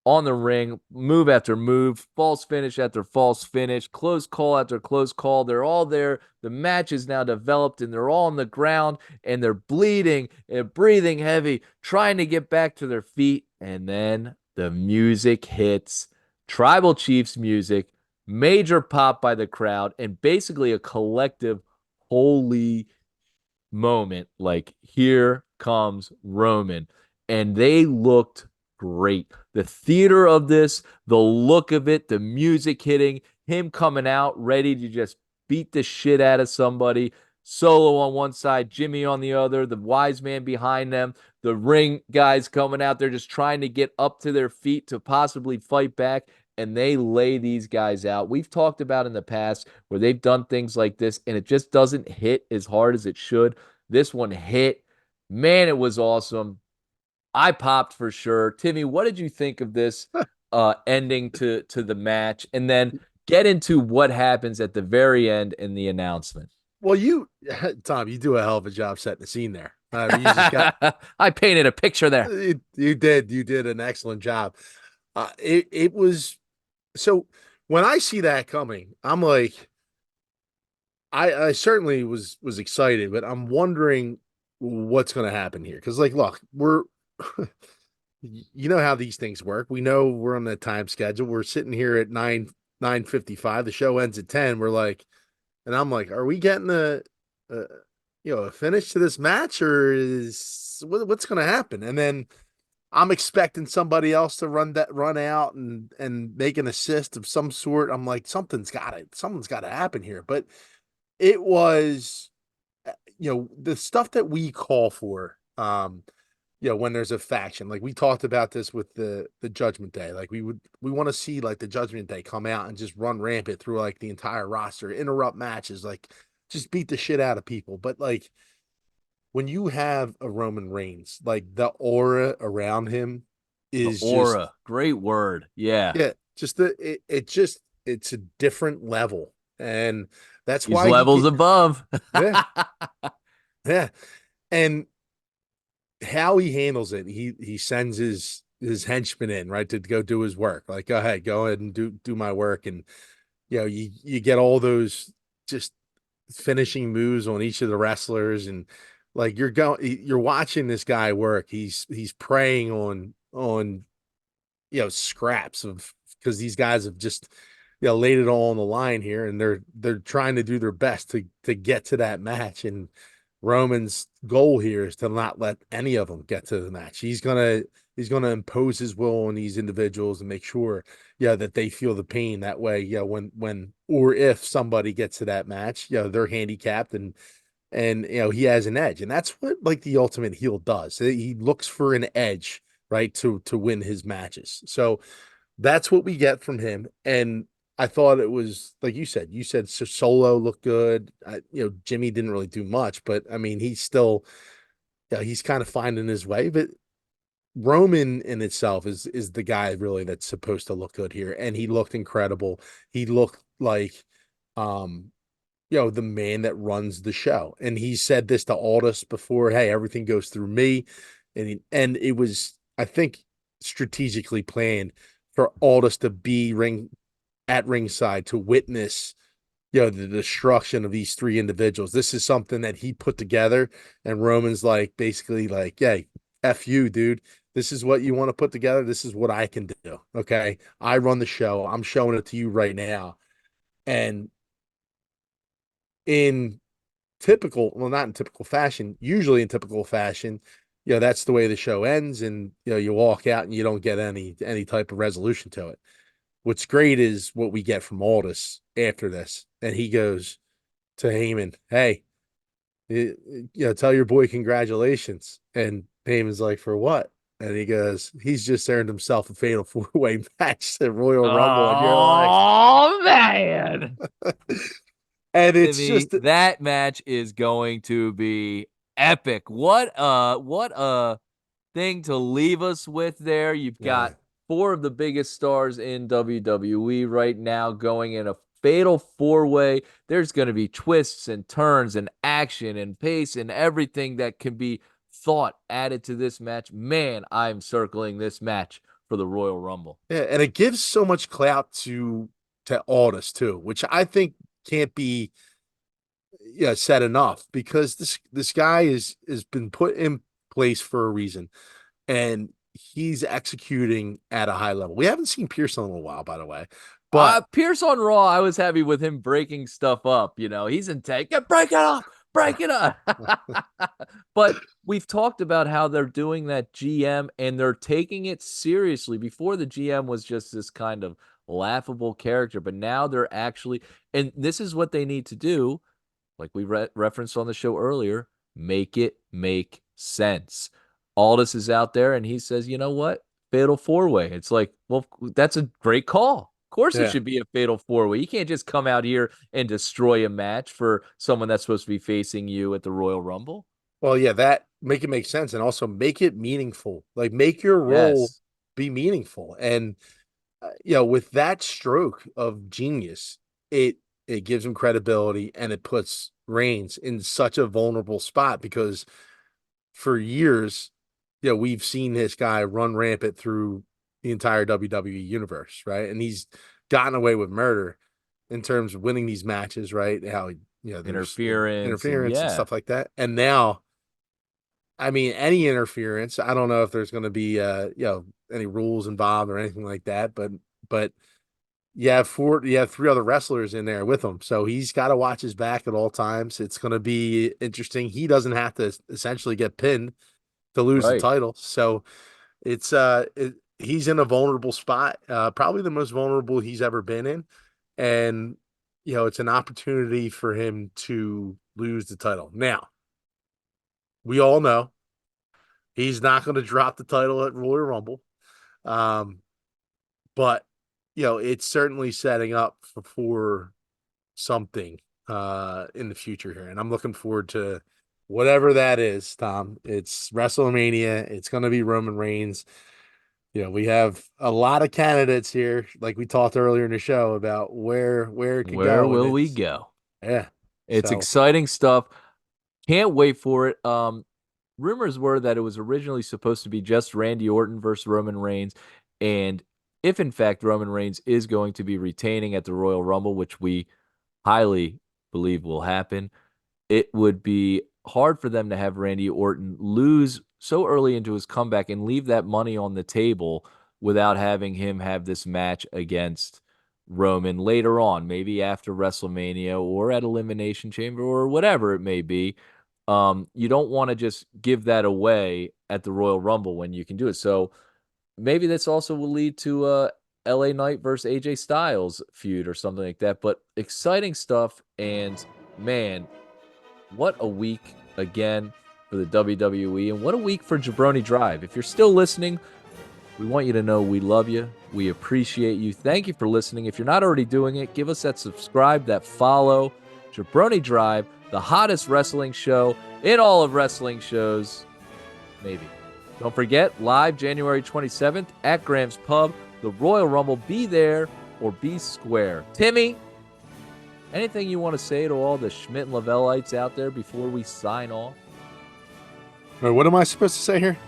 on the ring, move after move, false finish after false finish, close call after close call. They're all there. The match is now developed, and they're all on the ground, and they're bleeding and breathing heavy, trying to get back to their feet. And then the music hits, Tribal Chiefs music, major pop by the crowd, and basically a collective holy moment. Like, here comes Roman. And they looked great. The theater of this, the look of it, the music hitting, him coming out ready to just beat the shit out of somebody. Solo on one side, Jimmy on the other, the wise man behind them, the ring guys coming out there just trying to get up to their feet to possibly fight back. And they lay these guys out. We've talked about in the past where they've done things like this and it just doesn't hit as hard as it should. This one hit. Man, it was awesome. I popped for sure. Timmy, what did you think of this ending to the match? And then get into what happens at the very end in the announcement. Well, Tom, you do a hell of a job setting the scene there. You just got I painted a picture there. you did an excellent job. It was so when I see that coming, I'm like, I certainly was excited, but I'm wondering what's going to happen here because, like, look, we're you know how these things work. We know we're on the time schedule. We're sitting here at 9:55. The show ends at 10. We're like, and I'm like, are we getting a a finish to this match, or is what's going to happen? And then I'm expecting somebody else to run out and make an assist of some sort. I'm like, something's got to happen here. But it was, the stuff that we call for. when there's a faction, like we talked about this with the Judgment Day, like we want to see like the Judgment Day come out and just run rampant through like the entire roster, interrupt matches, like just beat the shit out of people. But like when you have a Roman Reigns, like the aura around him The is just aura, great word. Yeah. yeah, just it's a different level, and that's He's why he levels get above. yeah yeah, and how he handles it, he sends his henchmen in, right, to go do his work. Like, go ahead, go ahead and do my work, and you get all those just finishing moves on each of the wrestlers, and like you're watching this guy work. He's preying on scraps of, because these guys have just laid it all on the line here, and they're trying to do their best to get to that match. And Roman's goal here is to not let any of them get to the match. He's gonna impose his will on these individuals and make sure that they feel the pain that way. When or if somebody gets to that match, they're handicapped, and he has an edge. And that's what like the ultimate heel does. He looks for an edge, right, to win his matches. So that's what we get from him. And I thought it was like you said Solo looked good. Jimmy didn't really do much, but I mean, he's still, he's kind of finding his way. But Roman in itself is the guy really that's supposed to look good here. And he looked incredible. He looked like, um, the man that runs the show. And he said this to Aldis before, hey, everything goes through me. And it was, I think, strategically planned for Aldis to be at ringside to witness, the destruction of these three individuals. This is something that he put together, and Roman's like basically like, hey, F you, dude. This is what you want to put together. This is what I can do. Okay. I run the show. I'm showing it to you right now. And in not in typical fashion, usually in typical fashion, that's the way the show ends, and you walk out and you don't get any type of resolution to it. What's great is what we get from Aldis after this, and he goes to Heyman, hey, tell your boy congratulations. And Heyman's like, for what? And he goes, he's just earned himself a fatal 4-way match at Royal Rumble, and you're like, Oh man. and it's Timmy, just that match is going to be epic. What a thing to leave us with there. You've yeah. got four of the biggest stars in WWE right now going in a fatal four-way. There's going to be twists and turns and action and pace and everything that can be thought added to this match. Man, I'm circling this match for the Royal Rumble. Yeah, and it gives so much clout to Aldis too, which I think can't be said enough, because this guy has been put in place for a reason, and he's executing at a high level. We haven't seen Pearson in a while, by the way, but Pierce on Raw, I was happy with him breaking stuff up. He's in tank. Yeah, break it up, break it up. But we've talked about how they're doing that GM and they're taking it seriously. Before, the GM was just this kind of laughable character, but now they're actually, and this is what they need to do, like we referenced on the show earlier, make it make sense. Aldis is out there and he says, you know what? Fatal four-way. It's like, well, that's a great call. Of course it yeah, should be a fatal four-way. You can't just come out here and destroy a match for someone that's supposed to be facing you at the Royal Rumble. well, yeah, that make it make sense, and also make it meaningful. Like, make your role Yes. be meaningful, and with that stroke of genius, it gives him credibility, and it puts Reigns in such a vulnerable spot, because for years, we've seen this guy run rampant through the entire WWE universe, right? And he's gotten away with murder in terms of winning these matches, right? How there's Interference and interference and yeah. stuff like that. And now, I mean, any interference, I don't know if there's going to be any rules involved or anything like that, but you have three other wrestlers in there with him, so he's got to watch his back at all times. It's going to be interesting. He doesn't have to essentially get pinned to lose the Right. title, so he's in a vulnerable spot, probably the most vulnerable he's ever been in, and it's an opportunity for him to lose the title. Now, we all know He's not going to drop the title at Royal Rumble. But, it's certainly setting up for something in the future here. And I'm looking forward to whatever that is, Tom. It's WrestleMania. It's going to be Roman Reigns. We have a lot of candidates here, like we talked earlier in the show about where it could go. Where will we go? Yeah. It's exciting stuff. Can't wait for it. Rumors were that it was originally supposed to be just Randy Orton versus Roman Reigns. And if, in fact, Roman Reigns is going to be retaining at the Royal Rumble, which we highly believe will happen, it would be hard for them to have Randy Orton lose so early into his comeback and leave that money on the table without having him have this match against Roman later on, maybe after WrestleMania or at Elimination Chamber or whatever it may be. You don't want to just give that away at the Royal Rumble when you can do it. So maybe this also will lead to LA Knight versus AJ Styles feud or something like that. But exciting stuff. And man, what a week again for the WWE, and what a week for Jabroni Drive. If you're still listening, we want you to know we love you. We appreciate you. Thank you for listening. If you're not already doing it, give us that subscribe, that follow. Jabroni Drive, the hottest wrestling show in all of wrestling shows. Maybe. Don't forget, live January 27th at Graham's Pub, the Royal Rumble. Be there or be square. Timmy, anything you want to say to all the Schmidt and Lavellites out there before we sign off? Wait, what am I supposed to say here?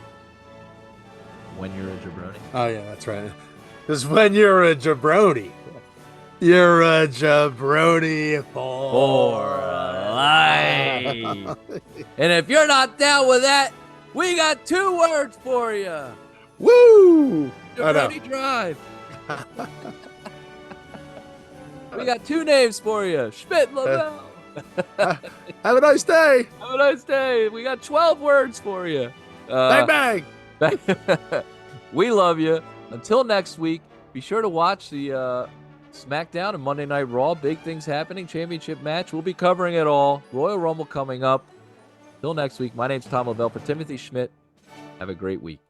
When you're a jabroni. Oh, yeah, that's right. Because when you're a jabroni, you're a jabroni for life. And if you're not down with that, we got 2 words for you. Woo! Jabroni Drive. We got 2 names for you. Schmidt, Lavelle. Have a nice day. Have a nice day. We got 12 words for you. Bang, bang. We love you. Until next week, be sure to watch the SmackDown and Monday Night Raw. Big things happening. Championship match. We'll be covering it all. Royal Rumble coming up. Till next week, my name's Tom Lavelle for Timothy Schmidt. Have a great week.